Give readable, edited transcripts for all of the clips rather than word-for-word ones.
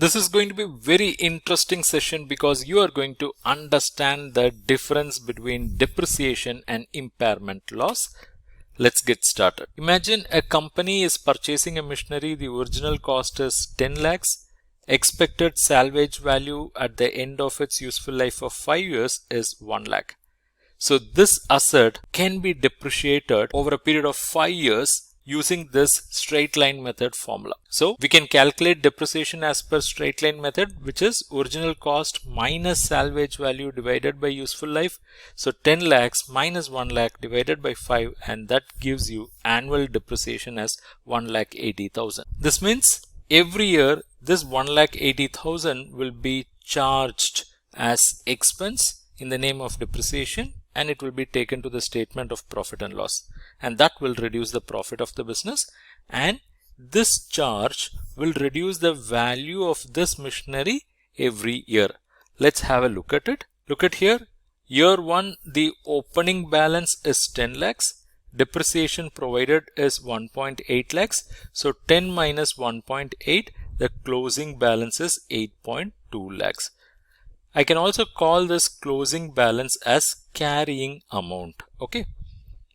This is going to be a very interesting session because you are going to understand the difference between depreciation and impairment loss. Let's get started. Imagine a company is purchasing a machinery. The original cost is 10 lakhs. Expected salvage value at the end of its useful life of 5 years is 1 lakh. So this asset can be depreciated over a period of 5 years using this straight line method formula. So we can calculate depreciation as per straight line method, which is original cost minus salvage value divided by useful life. So 10 lakhs minus 1 lakh divided by 5, and that gives you annual depreciation as 1,80,000. This means every year this 1,80,000 will be charged as expense in the name of depreciation, and it will be taken to the statement of profit and loss, and that will reduce the profit of the business, and this charge will reduce the value of this machinery every year. Let's have a look at it. Look at here. Year 1, the opening balance is 10 lakhs. Depreciation provided is 1.8 lakhs. So 10 minus 1.8, the closing balance is 8.2 lakhs. I can also call this closing balance as carrying amount. Okay.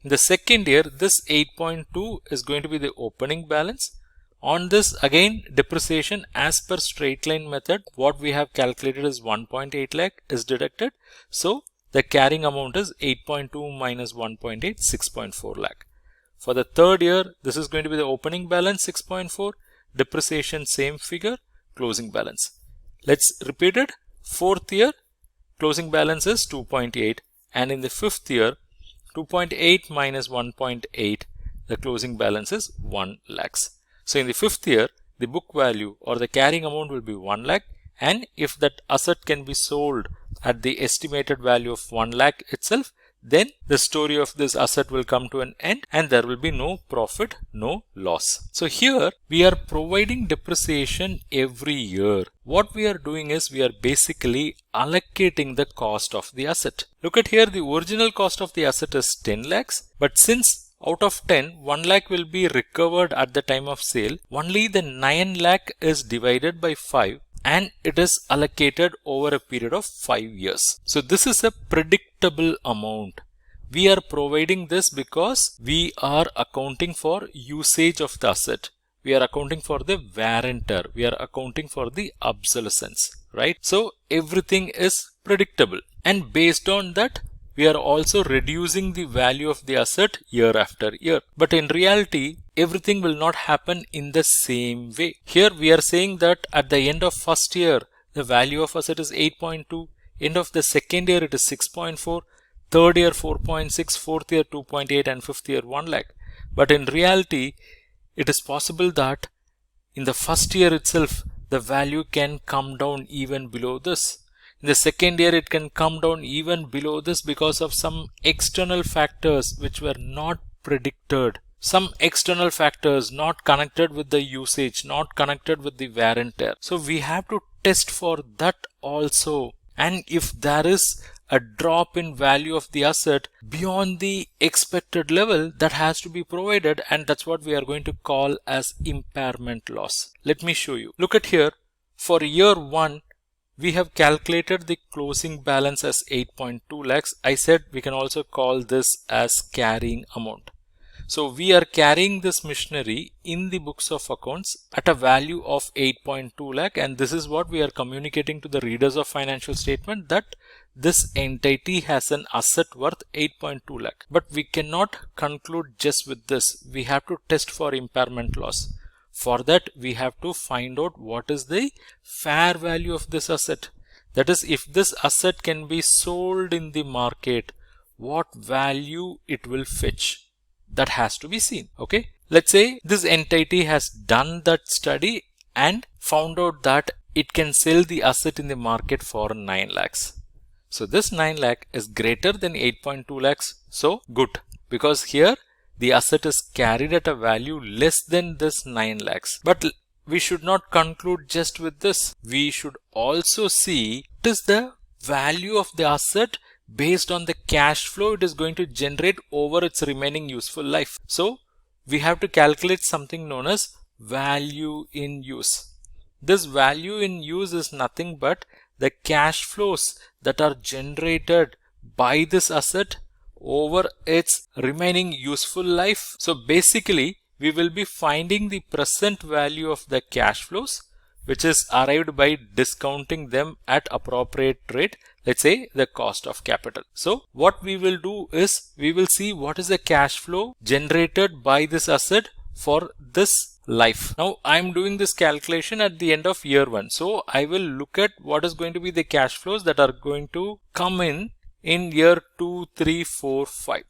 In the second year, this 8.2 is going to be the opening balance. On this, again, depreciation as per straight line method, what we have calculated is 1.8 lakh is deducted. So the carrying amount is 8.2 minus 1.8, 6.4 lakh. For the third year, this is going to be the opening balance 6.4, depreciation same figure, closing balance. Let's repeat it. Fourth year, closing balance is 2.8, and in the fifth year, 2.8 minus 1.8, the closing balance is 1 lakhs. So in the fifth year, the book value or the carrying amount will be 1 lakh, and if that asset can be sold at the estimated value of 1 lakh itself, then the story of this asset will come to an end and there will be no profit, no loss. So here we are providing depreciation every year. What we are doing is we are basically allocating the cost of the asset. Look at here, the original cost of the asset is 10 lakhs, but since out of 10, 1 lakh will be recovered at the time of sale, only the 9 lakh is divided by 5 and it is allocated over a period of 5 years. So this is a predictable amount. We are providing this because we are accounting for usage of the asset. We are accounting for the wear and tear. We are accounting for the obsolescence, right? So everything is predictable, and based on that, we are also reducing the value of the asset year after year. But in reality, everything will not happen in the same way. Here we are saying that at the end of first year, the value of asset is 8.2. End of the second year, it is 6.4. Third year, 4.6. Fourth year, 2.8. And fifth year, 1 lakh. But in reality, it is possible that in the first year itself, the value can come down even below this. In the second year, it can come down even below this because of some external factors which were not predicted. Some external factors not connected with the usage, not connected with the wear and tear. So we have to test for that also. And if there is a drop in value of the asset beyond the expected level, that has to be provided, and that's what we are going to call as impairment loss. Let me show you. Look at here. For year 1, we have calculated the closing balance as 8.2 lakhs. I said we can also call this as carrying amount. So we are carrying this machinery in the books of accounts at a value of 8.2 lakh, and this is what we are communicating to the readers of financial statement, that this entity has an asset worth 8.2 lakh. But we cannot conclude just with this. We have to test for impairment loss. For that, we have to find out what is the fair value of this asset. That is, if this asset can be sold in the market, what value it will fetch. That has to be seen. Okay. Let's say this entity has done that study and found out that it can sell the asset in the market for 9 lakhs. So this 9 lakh is greater than 8.2 lakhs. So good, because here the asset is carried at a value less than this 9 lakhs. But we should not conclude just with this. We should also see what is the value of the asset based on the cash flow it is going to generate over its remaining useful life. So we have to calculate something known as value in use. This value in use is nothing but the cash flows that are generated by this asset over its remaining useful life. So basically, we will be finding the present value of the cash flows, which is arrived by discounting them at appropriate rate, let's say the cost of capital. So what we will do is we will see what is the cash flow generated by this asset for this life. Now I am doing this calculation at the end of year 1. So I will look at what is going to be the cash flows that are going to come in year 2, 3, 4, 5.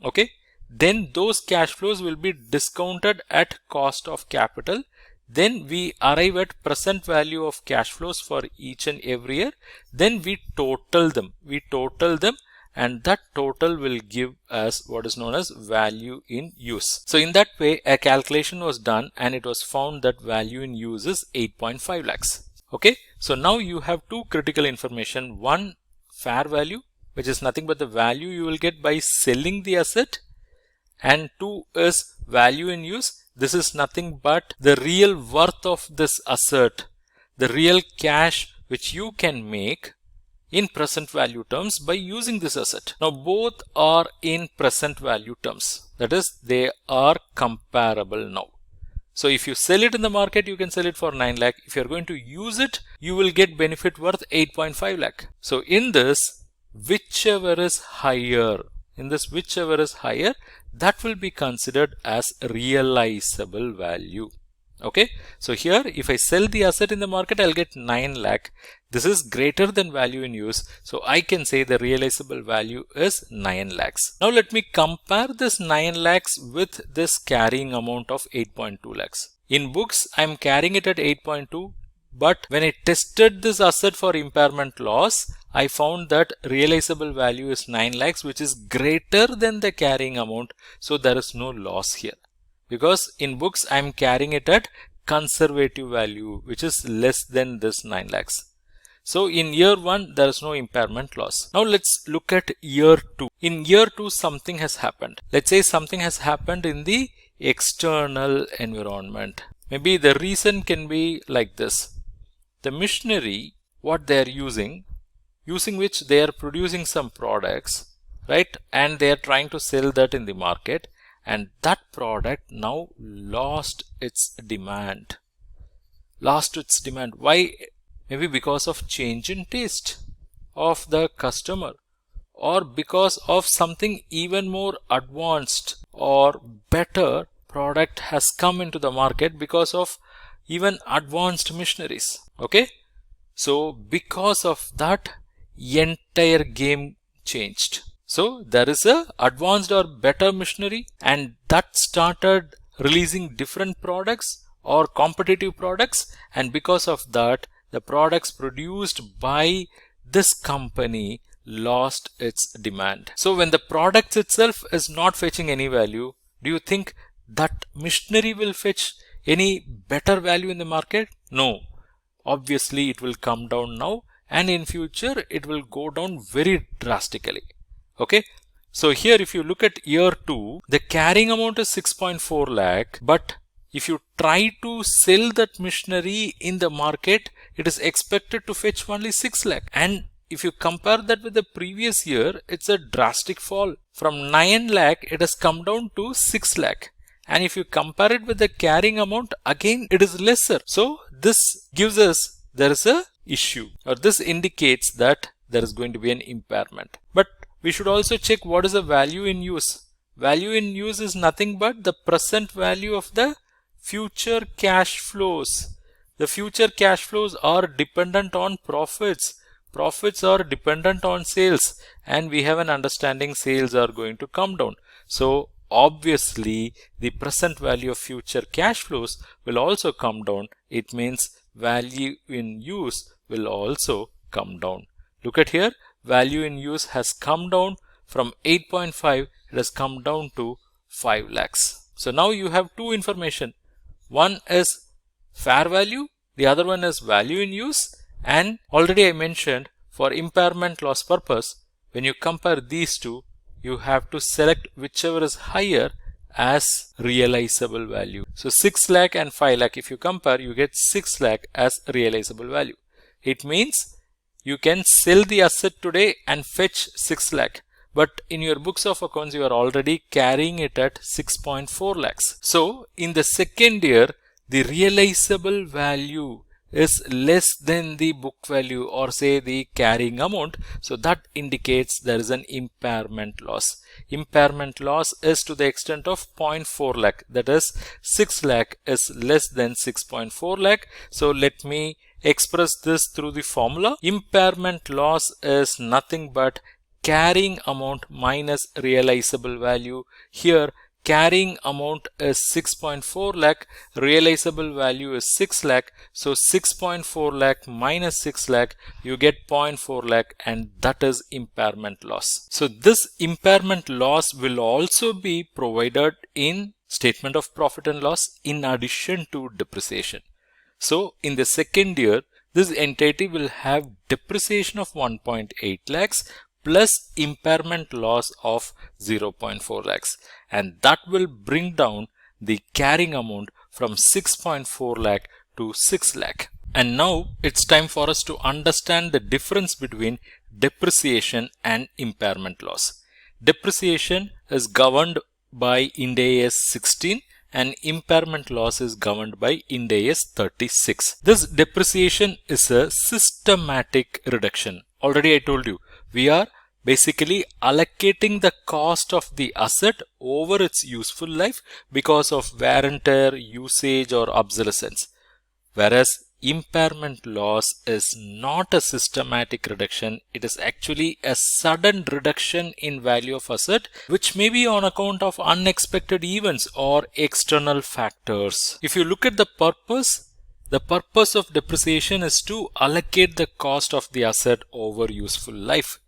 Okay. Then those cash flows will be discounted at cost of capital. Then we arrive at present value of cash flows for each and every year. Then we total them. And that total will give us what is known as value in use. So in that way, a calculation was done and it was found that value in use is 8.5 lakhs. Okay. So now you have two critical information. One, fair value, which is nothing but the value you will get by selling the asset. And two is value in use. This is nothing but the real worth of this asset, the real cash which you can make in present value terms by using this asset. Now both are in present value terms. That is, they are comparable now. So if you sell it in the market, you can sell it for 9 lakh. If you are going to use it, you will get benefit worth 8.5 lakh. So in this, whichever is higher, that will be considered as realizable value. Okay. So here, if I sell the asset in the market, I'll get 9 lakh. This is greater than value in use. So I can say the realizable value is 9 lakhs. Now let me compare this 9 lakhs with this carrying amount of 8.2 lakhs. In books, I'm carrying it at 8.2. But when I tested this asset for impairment loss, I found that realizable value is 9 lakhs, which is greater than the carrying amount. So there is no loss here. Because in books, I am carrying it at conservative value, which is less than this 9 lakhs. So in year 1, there is no impairment loss. Now let's look at year 2. In year 2, something has happened. Let's say something has happened in the external environment. Maybe the reason can be like this. The machinery, what they are using which they are producing some products, right? And they are trying to sell that in the market. And that product now lost its demand. Why? Maybe because of change in taste of the customer, or because of something even more advanced or better product has come into the market because of even advanced machineries. Okay. So because of that, entire game changed. So there is a advanced or better machinery, and that started releasing different products or competitive products, and because of that, the products produced by this company lost its demand. So when the product itself is not fetching any value, do you think that machinery will fetch any better value in the market? No. Obviously it will come down now, and in future it will go down very drastically. Okay. So here if you look at year 2, the carrying amount is 6.4 lakh, but if you try to sell that machinery in the market, it is expected to fetch only 6 lakh. And if you compare that with the previous year, it's a drastic fall. From 9 lakh, it has come down to 6 lakh. And if you compare it with the carrying amount, again it is lesser. So this gives us there is a issue, or this indicates that there is going to be an impairment. But we should also check what is the value in use. Value in use is nothing but the present value of the future cash flows. The future cash flows are dependent on profits. Profits are dependent on sales, and we have an understanding sales are going to come down. So obviously the present value of future cash flows will also come down. It means value in use will also come down. Look at here, value in use has come down from 8.5, it has come down to 5 lakhs. So now you have two information. One is fair value, the other one is value in use, and already I mentioned for impairment loss purpose, when you compare these two, you have to select whichever is higher as realizable value. So 6 lakh and 5 lakh, if you compare, you get 6 lakh as realizable value. It means you can sell the asset today and fetch 6 lakh. But in your books of accounts, you are already carrying it at 6.4 lakhs. So in the second year, the realizable value is less than the book value, or say the carrying amount. So that indicates there is an impairment loss. Impairment loss is to the extent of 0.4 lakh. That is 6 lakh is less than 6.4 lakh. So let me express this through the formula. Impairment loss is nothing but carrying amount minus realizable value. Here carrying amount is 6.4 lakh, realizable value is 6 lakh. So 6.4 lakh minus 6 lakh, you get 0.4 lakh, and that is impairment loss. So this impairment loss will also be provided in statement of profit and loss in addition to depreciation. So in the second year, this entity will have depreciation of 1.8 lakhs plus impairment loss of 0.4 lakhs, and that will bring down the carrying amount from 6.4 lakh to 6 lakh. And now it's time for us to understand the difference between depreciation and impairment loss. Depreciation is governed by Ind AS 16 and impairment loss is governed by Ind AS 36. This depreciation is a systematic reduction. Already I told you, we are basically allocating the cost of the asset over its useful life because of wear and tear, usage or obsolescence. Whereas impairment loss is not a systematic reduction. It is actually a sudden reduction in value of asset, which may be on account of unexpected events or external factors. If you look at the purpose of depreciation is to allocate the cost of the asset over useful life.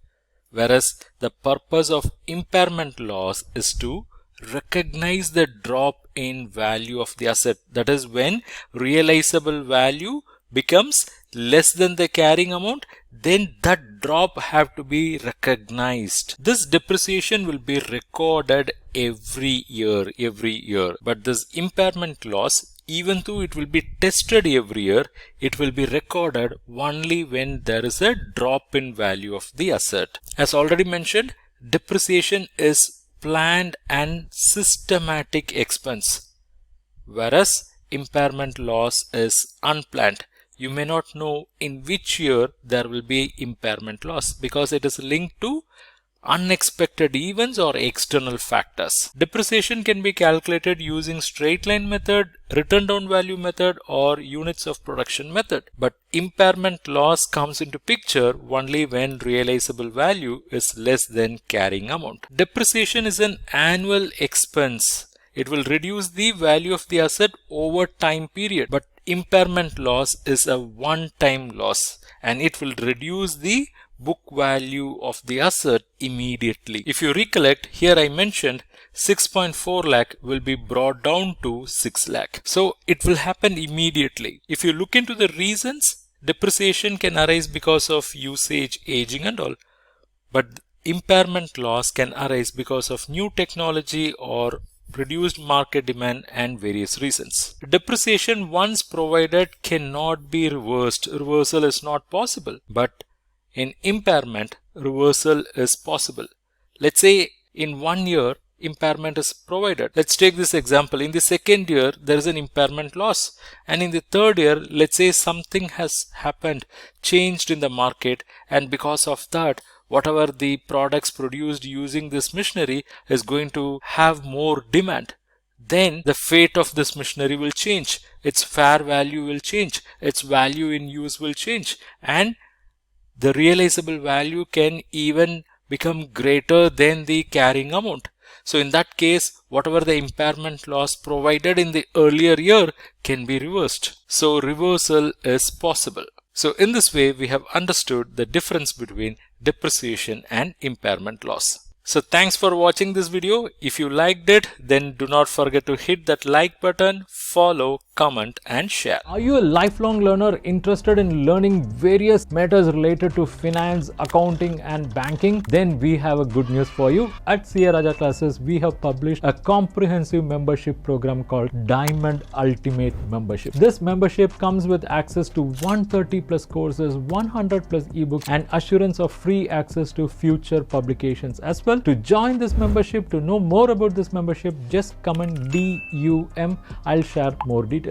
Whereas the purpose of impairment loss is to recognize the drop in value of the asset. That is when realizable value becomes less than the carrying amount, then that drop have to be recognized. This depreciation will be recorded every year. But this impairment loss, even though it will be tested every year, it will be recorded only when there is a drop in value of the asset. As already mentioned, depreciation is planned and systematic expense, whereas impairment loss is unplanned. You may not know in which year there will be impairment loss because it is linked to unexpected events or external factors. Depreciation can be calculated using straight line method, written down value method or units of production method. But impairment loss comes into picture only when realizable value is less than carrying amount. Depreciation is an annual expense. It will reduce the value of the asset over time period. But impairment loss is a one-time loss and it will reduce the book value of the asset immediately. If you recollect, here I mentioned 6.4 lakh will be brought down to 6 lakh. So it will happen immediately. If you look into the reasons, depreciation can arise because of usage, aging and all. But impairment loss can arise because of new technology or reduced market demand and various reasons. Depreciation once provided cannot be reversed. Reversal is not possible. But in impairment, reversal is possible. Let's say in 1 year, impairment is provided. Let's take this example. In the second year, there is an impairment loss. And in the third year, let's say something has happened, changed in the market, and because of that, whatever the products produced using this machinery is going to have more demand. Then the fate of this machinery will change. Its fair value will change. Its value in use will change. And the realizable value can even become greater than the carrying amount. So in that case, whatever the impairment loss provided in the earlier year can be reversed. So reversal is possible. So in this way, we have understood the difference between depreciation and impairment loss. So thanks for watching this video. If you liked it, then do not forget to hit that like button, follow, comment and share. Are you a lifelong learner interested in learning various matters related to finance, accounting and banking? Then we have a good news for you. At CA Raja Classes, we have published a comprehensive membership program called Diamond Ultimate Membership. This membership comes with access to 130 plus courses, 100 plus ebooks and assurance of free access to future publications as well. To join this membership, to know more about this membership, just comment DUM. I'll share more details.